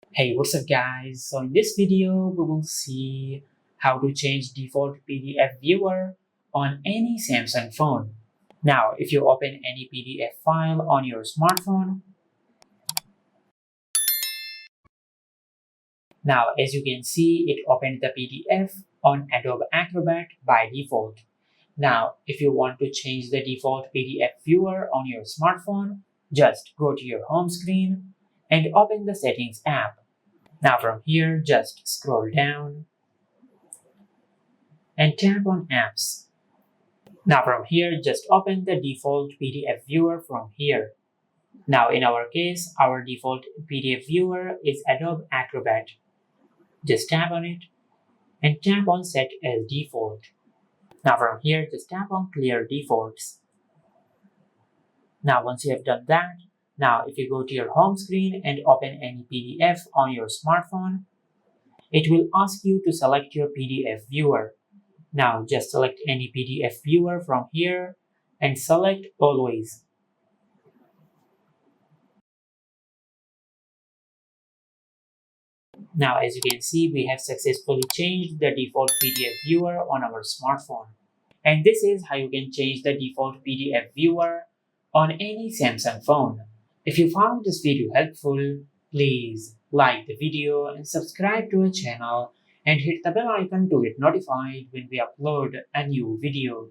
Hey, what's up guys? So in this video, we will see how to change default PDF viewer on any Samsung phone. Now, if you open any PDF file on your smartphone, now as you can see, it opened the PDF on Adobe Acrobat by default. Now, if you want to change the default PDF viewer on your smartphone, just go to your home screen and open the Settings app. Now from here, just scroll down and tap on Apps. Now from here, just open the default PDF viewer from here. Now in our case, our default PDF viewer is Adobe Acrobat. Just tap on it and tap on Set as Default. Now from here, just tap on Clear Defaults. Now once you have done that, now if you go to your home screen and open any PDF on your smartphone, it will ask you to select your PDF viewer. Now just select any PDF viewer from here and select Always. Now as you can see, we have successfully changed the default PDF viewer on our smartphone. And this is how you can change the default PDF viewer on any Samsung phone. If you found this video helpful, please like the video and subscribe to our channel and hit the bell icon to get notified when we upload a new video.